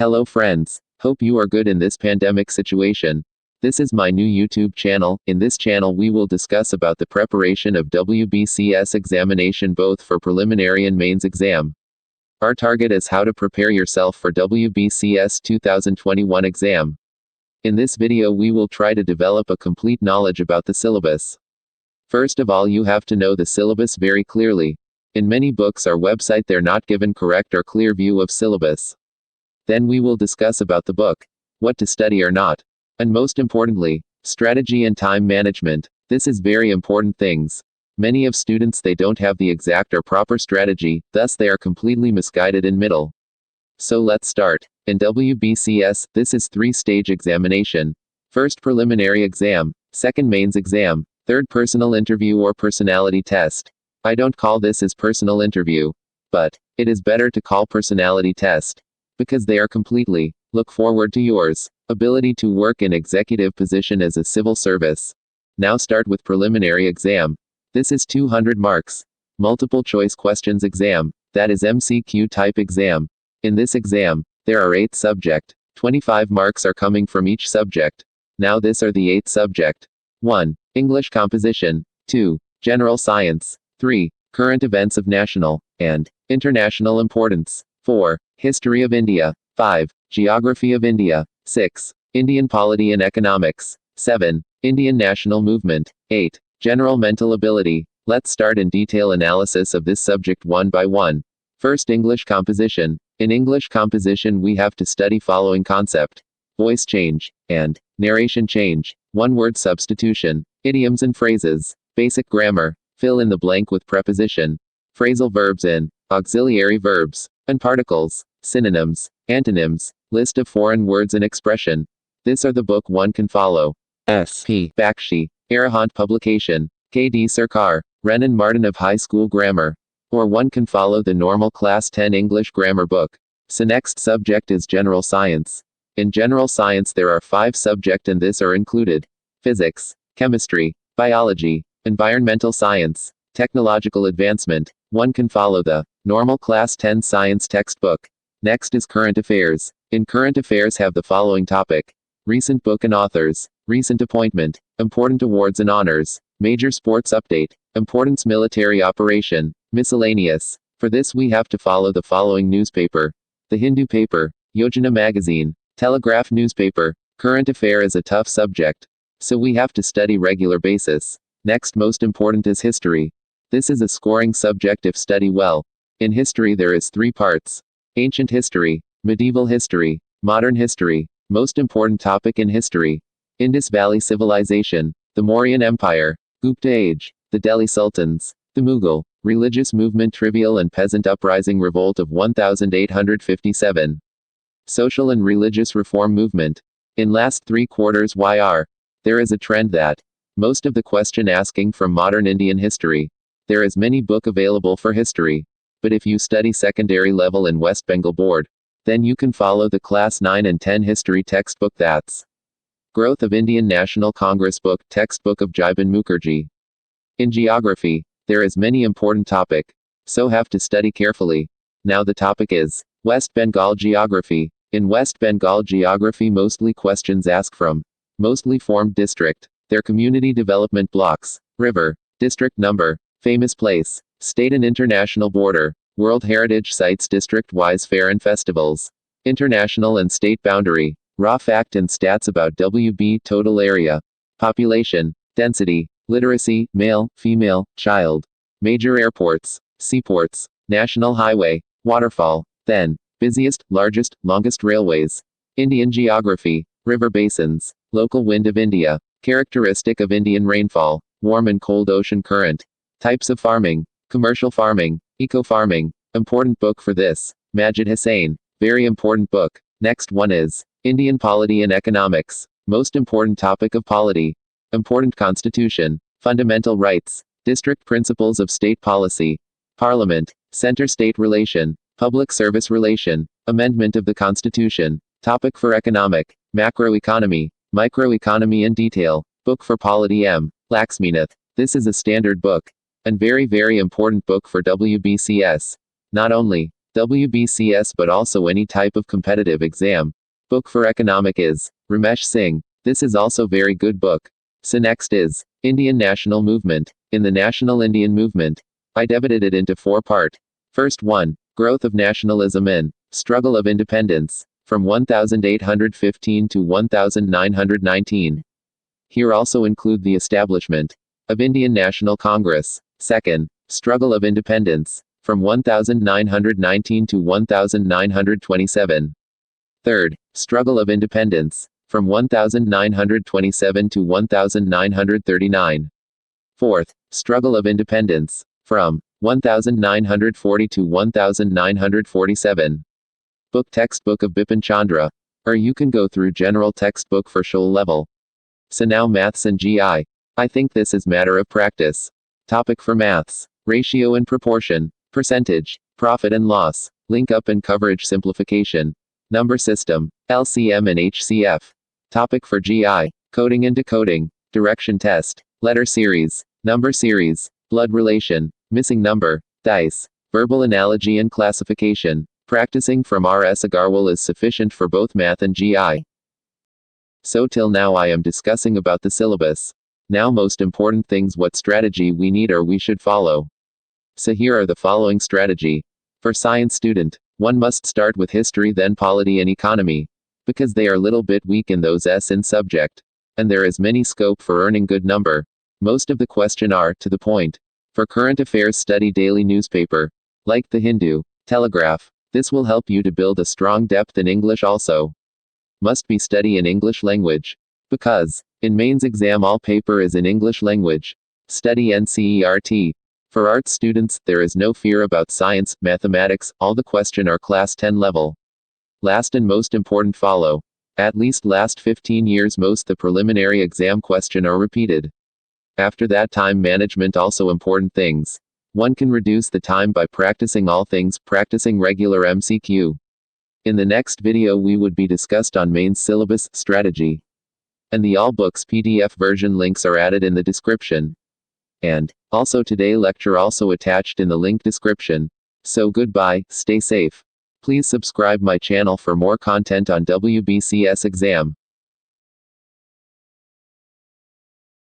Hello friends, hope you are good in this pandemic situation. This is my new YouTube channel. In this channel we will discuss about the preparation of WBCS examination both for preliminary and mains exam. Our target is how to prepare yourself for WBCS 2021 exam. In this video we will try to develop a complete knowledge about the syllabus. First of all, you have to know the syllabus very clearly. In many books or website they're not given correct or clear view of syllabus. Then we will discuss about the book, what to study or not. And most importantly, strategy and time management. This is very important things. Many of students they don't have the exact or proper strategy, thus they are completely misguided in middle. So let's start. In WBCS, this is 3-stage examination. First preliminary exam, second mains exam, third personal interview or personality test. I don't call this as personal interview, but it is better to call personality test, because they are completely look forward to yours ability to work in executive position as a civil service. Now start with preliminary exam. This is 200 marks. Multiple choice questions exam, that is MCQ type exam. In this exam, there are 8 subject. 25 marks are coming from each subject. Now this are the 8 subject. 1. English composition. 2. General science. 3. Current events of national and international importance. 4. History of India. 5. Geography of India. 6. Indian polity and economics. 7. Indian national movement. 8. General mental ability. Let's start in detail analysis of this subject one by one. First, English composition. In English composition we have to study following concept: voice change and narration change, one-word substitution, idioms and phrases, basic grammar, fill in the blank with preposition, phrasal verbs and auxiliary verbs, and particles, synonyms, antonyms, list of foreign words and expression. This are the book one can follow. S.P. Bakshi, Arihant publication, K.D. Sarkar, Renan Martin of High School Grammar. Or one can follow the normal Class 10 English grammar book. So next subject is general science. In general science there are 5 subject and this are included: physics, chemistry, biology, environmental science, technological advancement. One can follow the normal Class 10 science textbook. Next is current affairs. In current affairs have the following topic: recent book and authors, recent appointment, important awards and honors, major sports update, importance military operation, miscellaneous. For this we have to follow the following newspaper: The Hindu paper, Yojana magazine, Telegraph newspaper. Current affair is a tough subject, so we have to study regular basis. Next most important is history. This is a scoring subject if study well. In history there is 3 parts: ancient history, medieval history, modern history. Most important topic in history: Indus Valley Civilization, the Mauryan Empire, Gupta Age, the Delhi Sultans, the Mughal, religious movement trivial and peasant uprising revolt of 1857. Social and religious reform movement. In last 3 quarters YR. There is a trend that most of the question asking from modern Indian history. There is many book available for history. But if you study secondary level in West Bengal board, then you can follow the class 9 and 10 history textbook, that's Growth of Indian National Congress book, textbook of Jibin Mukherjee. In geography, there is many important topic, so have to study carefully. Now the topic is West Bengal geography. In West Bengal geography mostly questions ask from mostly formed district, their community development blocks, river, district number, famous place, state and international border, World Heritage Sites district-wise fair and festivals, international and state boundary, raw fact and stats about WB total area, population, density, literacy, male, female, child, major airports, seaports, national highway, waterfall, then, busiest, largest, longest railways, Indian geography, river basins, local wind of India, characteristic of Indian rainfall, warm and cold ocean current, types of farming, commercial farming, eco-farming. Important book for this, Majid Hussain, very important book. Next one is Indian polity and economics. Most important topic of polity. Important constitution, fundamental rights, district principles of state policy, parliament, center-state relation, public service relation, amendment of the constitution. Topic for economic, macroeconomy, microeconomy and detail. Book for polity M Laxmikant. This is a standard book and very important book for WBCS. Not only WBCS but also any type of competitive exam. Book for economic is Ramesh Singh. This is also very good book. So next is Indian National Movement. In the National Indian Movement, I divided it into 4 parts. First one, Growth of Nationalism in Struggle of Independence, from 1815 to 1919. Here also include the establishment of Indian National Congress. Second, Struggle of Independence, from 1919 to 1927. Third, Struggle of Independence, from 1927 to 1939. Fourth, Struggle of Independence, from 1940 to 1947. Book textbook of Bipin Chandra. Or you can go through general textbook for shoal level. So now maths and GI. I think this is matter of practice. Topic for maths. Ratio and proportion. Percentage. Profit and loss. Link up and coverage simplification. Number system. LCM and HCF. Topic for GI. Coding and decoding. Direction test. Letter series. Number series. Blood relation. Missing number. Dice. Verbal analogy and classification. Practicing from R.S. Agarwal is sufficient for both math and GI. So till now I am discussing about the syllabus. Now most important things what strategy we need or we should follow. So here are the following strategy. For science student, one must start with history then polity and economy. Because they are little bit weak in those in subject. And there is many scope for earning good number. Most of the question are to the point. For current affairs study daily newspaper. Like the Hindu, Telegraph. This will help you to build a strong depth in English also. Must be study in English language. Because, in mains exam all paper is in English language. Study NCERT. For arts students, there is no fear about science, mathematics, all the question are class 10 level. Last and most important follow. At least last 15 years most the preliminary exam question are repeated. After that time management also important things. One can reduce the time by practicing all things, practicing regular MCQ. In the next video we would be discussed on mains syllabus, strategy. And the all books PDF version links are added in the description. And, also today lecture also attached in the link description. So goodbye, stay safe. Please subscribe my channel for more content on WBCS exam.